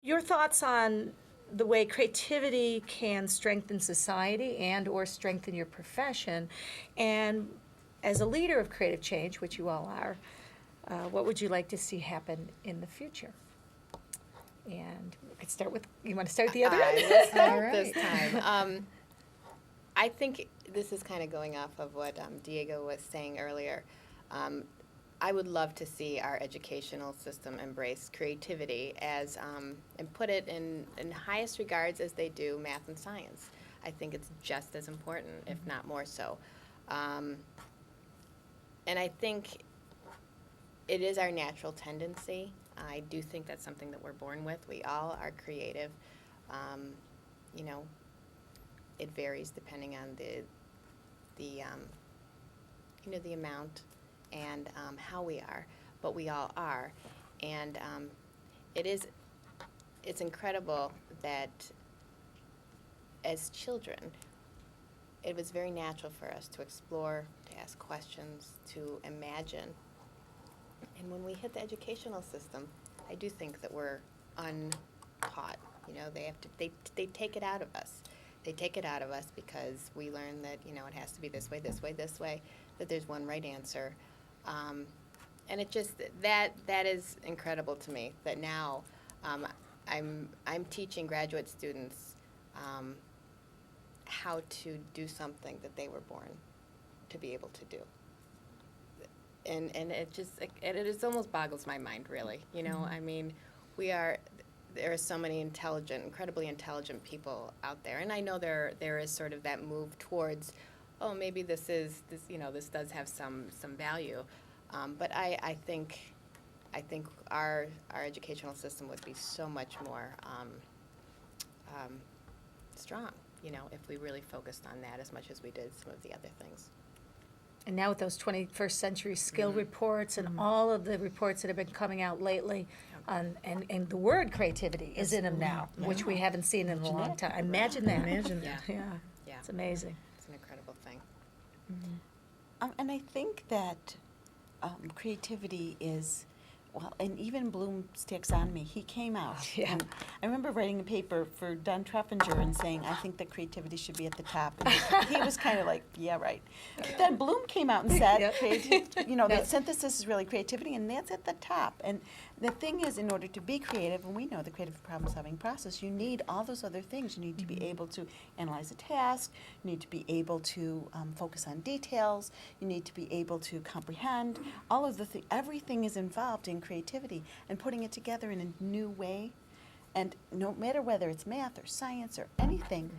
Your thoughts on the way creativity can strengthen society and or strengthen your profession, and as a leader of creative change, which you all are, what would you like to see happen in the future? And we could start with, you want to start with the other I end? will start All right. this time. I think this is kind of going off of what Diego was saying earlier. I would love to see our educational system embrace creativity as and put it in highest regards as they do math and science. I think it's just as important, if not more so. And I think it is our natural tendency. I do think that's something that we're born with. We all are creative. You know, it varies depending on the you know, the amount and how we are, but we all are. And it's incredible that as children, it was very natural for us to explore, to ask questions, to imagine. And when we hit the educational system, I do think that we're untaught. You know, they take it out of us. They take it out of us because we learn that, you know, it has to be this way, this way, this way, that there's one right answer. And it just, that is incredible to me, that now I'm teaching graduate students how to do something that they were born to be able to do. And it just, it almost boggles my mind, really. You know, I mean, there are so many incredibly intelligent people out there. And I know there is sort of that move towards, oh, maybe this does have some value. But I think our educational system would be so much more strong, you know, if we really focused on that as much as we did some of the other things. And now with those 21st century skill reports and all of the reports that have been coming out lately, and the word creativity is in them now, which we haven't seen in a long time. Imagine that. Imagine that. Yeah, Yeah. it's amazing. It's an incredible thing. And I think that creativity is, well, and even Bloom's Taxonomy, he came out. Yeah. And I remember writing a paper for Don Treffinger and saying, I think that creativity should be at the top. And he was kind of like, yeah, right. But then Bloom came out and said, Yep. you know, that synthesis is really creativity, and that's at the top. And the thing is, in order to be creative, and we know the creative problem-solving process, you need all those other things. You need to be able to analyze a task. You need to be able to focus on details. You need to be able to comprehend. All of the everything is involved in creativity and putting it together in a new way. And no matter whether it's math or science or anything,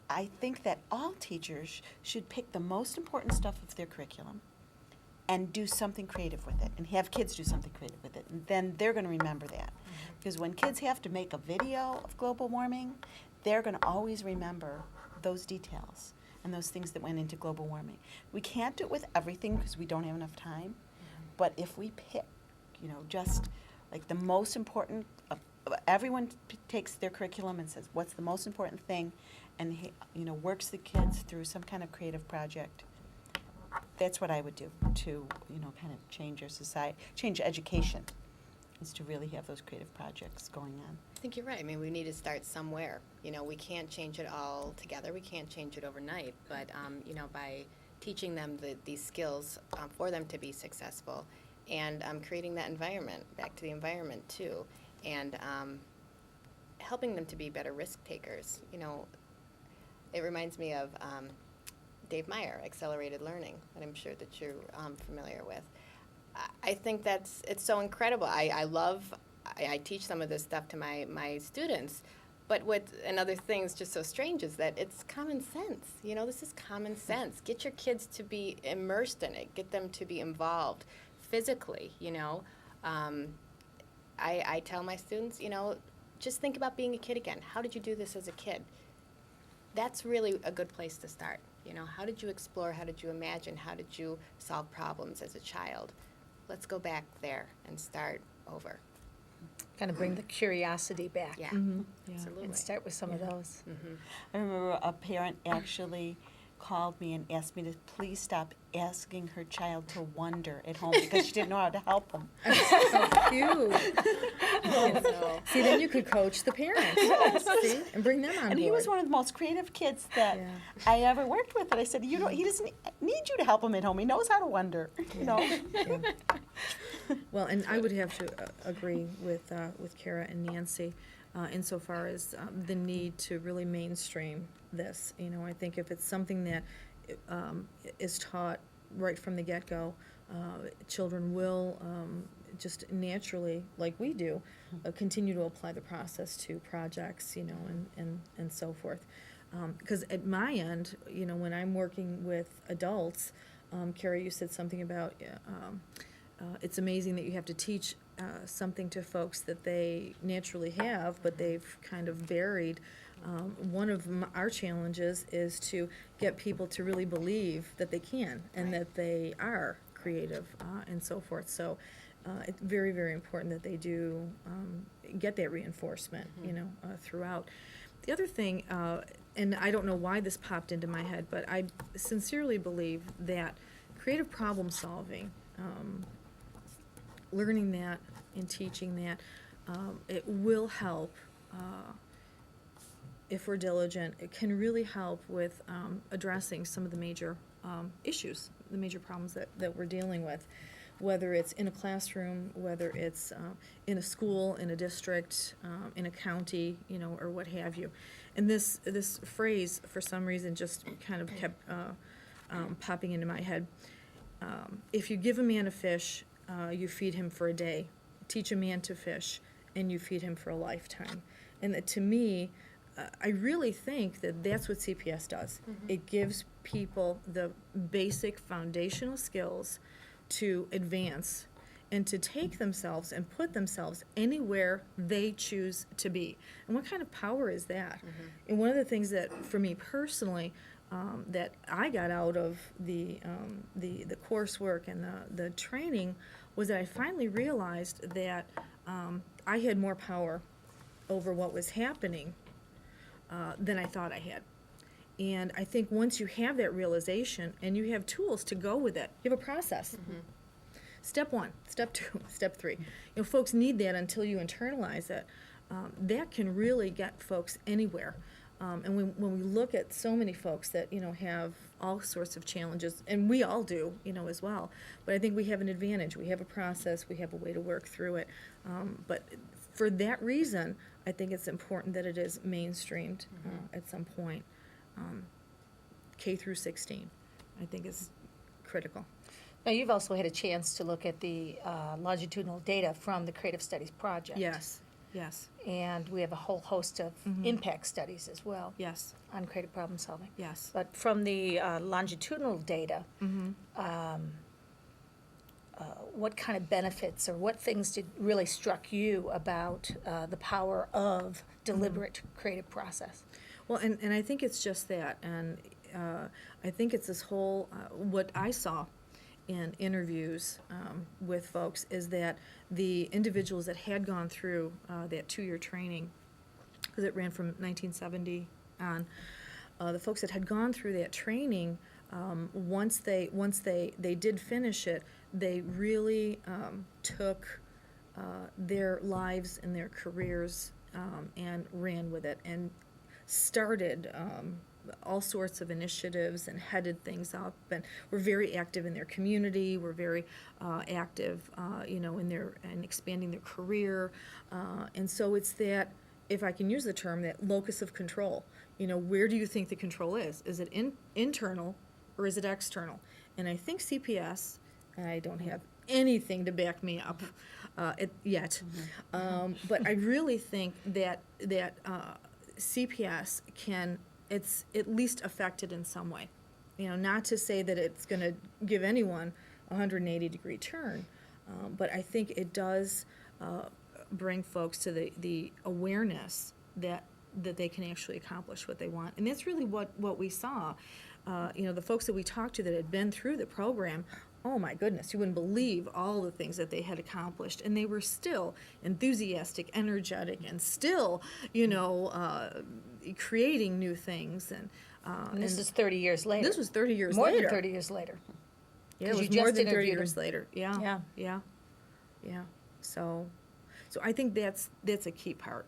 I think that all teachers should pick the most important stuff of their curriculum and do something creative with it, and have kids do something creative with it. And then they're going to remember that. Because when kids have to make a video of global warming, they're going to always remember those details and those things that went into global warming. We can't do it with everything because we don't have enough time, but if we pick, you know, just like the most important, everyone takes their curriculum and says, what's the most important thing, and you know, works the kids through some kind of creative project. That's what I would do to, you know, kind of change our society, change education, is to really have those creative projects going on. I think you're right. I mean, we need to start somewhere. You know, we can't change it all together. We can't change it overnight. But, you know, by teaching them these skills for them to be successful, and creating that environment, back to the environment too, and helping them to be better risk takers. You know, it reminds me of Dave Meyer, Accelerated Learning, that I'm sure that you're familiar with. I think it's so incredible. I teach some of this stuff to my students, but another thing's just so strange is that it's common sense. You know, this is common sense. Get your kids to be immersed in it. Get them to be involved physically, you know. I tell my students, you know, just think about being a kid again. How did you do this as a kid? That's really a good place to start. You know, how did you explore? How did you imagine? How did you solve problems as a child? Let's go back there and start over. Kind of bring the curiosity back. Yeah, And absolutely. start with some of those. I remember a parent actually called me and asked me to please stop asking her child to wonder at home because she didn't know how to help them. So cute. So, See, then you could coach the parents, see, and bring them on board. And he was one of the most creative kids that Yeah. I ever worked with. And I said, he doesn't need you to help him at home. He knows how to wonder, you know. Yeah. Well, and I would have to agree with Kara and Nancy insofar as the need to really mainstream this. You know, I think if it's something that is taught right from the get-go, children will just naturally, like we do, continue to apply the process to projects, you know, and so forth. Because at my end, you know, when I'm working with adults, Kara, you said something about it's amazing that you have to teach something to folks that they naturally have, but they've kind of buried. One of our challenges is to get people to really believe that they can and that they are creative and so forth. So it's very, very important that they do get that reinforcement, you know, throughout. The other thing, and I don't know why this popped into my head, but I sincerely believe that creative problem solving, learning that and teaching that, it will help if we're diligent. It can really help with addressing some of the major issues, the major problems that we're dealing with, whether it's in a classroom, whether it's in a school, in a district, in a county, you know, or what have you. And this phrase, for some reason, just kind of kept popping into my head. If you give a man a fish, you feed him for a day. Teach a man to fish, and you feed him for a lifetime. And that, to me, I really think that that's what CPS does. It gives people the basic foundational skills to advance and to take themselves and put themselves anywhere they choose to be. And what kind of power is that? And one of the things that, for me personally, that I got out of the coursework and the training was that I finally realized that I had more power over what was happening than I thought I had. And I think once you have that realization and you have tools to go with it, you have a process. Step 1, step 2, step 3. You know, folks need that until you internalize it. That can really get folks anywhere. And when we look at so many folks that, you know, have all sorts of challenges, and we all do, you know, as well, but I think we have an advantage. We have a process. We have a way to work through it. But for that reason, I think it's important that it is mainstreamed at some point. K through 16, I think, is critical. Now, you've also had a chance to look at the longitudinal data from the Creative Studies Project. Yes, yes, And we have a whole host of impact studies as well yes, on creative problem solving. yes. But from the longitudinal data, what kind of benefits or what things really struck you about the power of deliberate creative process? Well, and I think it's just that, and I think it's this whole, what I saw in interviews with folks is that the individuals that had gone through that 2-year training, because it ran from 1970 on, the folks that had gone through that training, once they did finish it, they really took their lives and their careers and ran with it and started all sorts of initiatives and headed things up, and were very active in their community, were very active, you know, in expanding their career. And so it's that, if I can use the term, that locus of control. You know, where do you think the control is? Is it internal or is it external? And I think CPS, and I don't have anything to back me up yet, but I really think that CPS it's at least affected in some way. You know, not to say that it's going to give anyone a 180-degree turn, but I think it does bring folks to the awareness that they can actually accomplish what they want. And that's really what we saw. You know, the folks that we talked to that had been through the program, oh my goodness, you wouldn't believe all the things that they had accomplished. And they were still enthusiastic, energetic, and still, you know, creating new things. And And this is 30 years later. This was 30 years More later. than 30 years later. Yeah, 'Cause it you was more just than 30 interviewed years him. later. Yeah. Yeah. Yeah. Yeah. So I think that's a key part.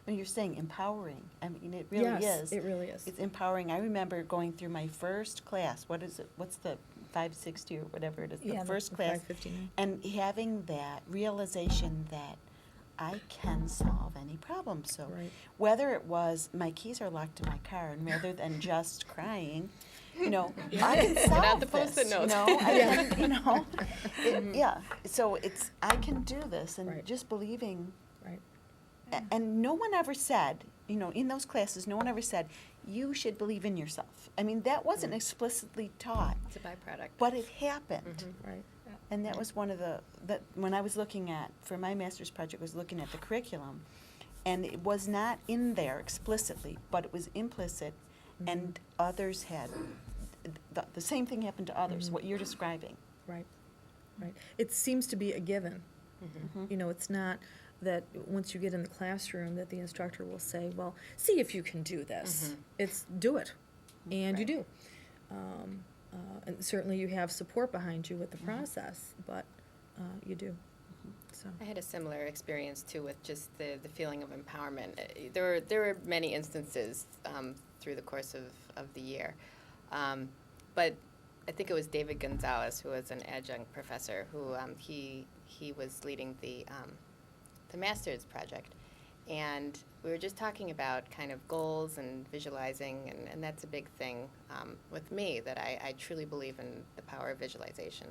I mean, you're saying empowering. I mean, it really Yes, is. it really is. It's empowering. I remember going through my first class. What is it? What's the 560 or whatever it is? Yeah, The the first class. 559. And having that realization that I can solve any problem. So Right. whether it was my keys are locked in my car, and rather than just crying, I can solve out the this. Post-it notes. I can, yeah. So it's I can do this, and Right. just believing. Right. And no one ever said, in those classes, no one ever said, you should believe in yourself. I mean, that wasn't explicitly taught, It's a byproduct. but it happened. Right. And that was one of when I was looking at, for my master's project, was looking at the curriculum, and it was not in there explicitly, but it was implicit, and others had, the same thing happened to others, what you're describing. Right. Right. It seems to be a given. It's not that once you get in the classroom that the instructor will say, well, see if you can do this. It's do it. And you do. And certainly you have support behind you with the process, but you do. So. I had a similar experience too with just the feeling of empowerment. There were many instances through the course of the year, but I think it was David Gonzalez, who was an adjunct professor, who he was leading the master's project, and we were just talking about kind of goals and visualizing, and that's a big thing with me, that I truly believe in the power of visualization.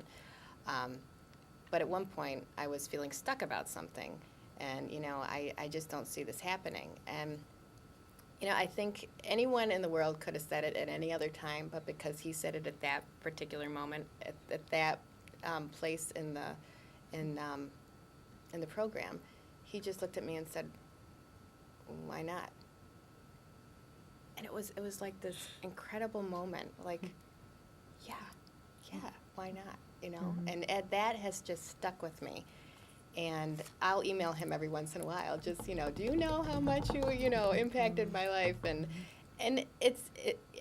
But at one point, I was feeling stuck about something, and, I just don't see this happening. And, I think anyone in the world could have said it at any other time, but because he said it at that particular moment, at that place in the program, he just looked at me and said, why not? And it was like this incredible moment, like, yeah, why not, And that has just stuck with me. And I'll email him every once in a while, just, do you know how much you impacted my life? And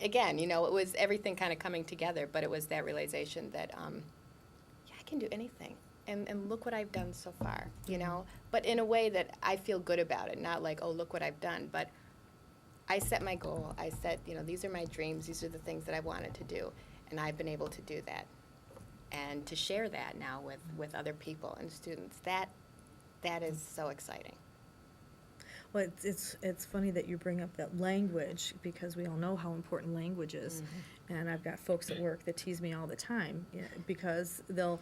again, it was everything kind of coming together, but it was that realization that, I can do anything. And look what I've done so far, But in a way that I feel good about it, not like, oh, look what I've done. But I set my goal. I set, these are my dreams. These are the things that I wanted to do. And I've been able to do that. And to share that now with other people and students, that is so exciting. Well, it's funny that you bring up that language, because we all know how important language is. And I've got folks at work that tease me all the time, because they'll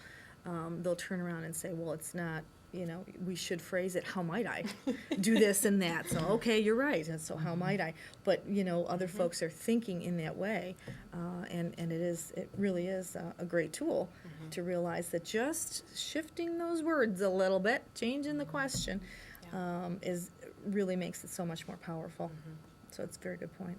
turn around and say, well, it's not, we should phrase it, how might I do this and that? So, okay, you're right, and so how might I? But, other folks are thinking in that way, and it really is a great tool to realize that just shifting those words a little bit, changing the question, really makes it so much more powerful. So it's a very good point.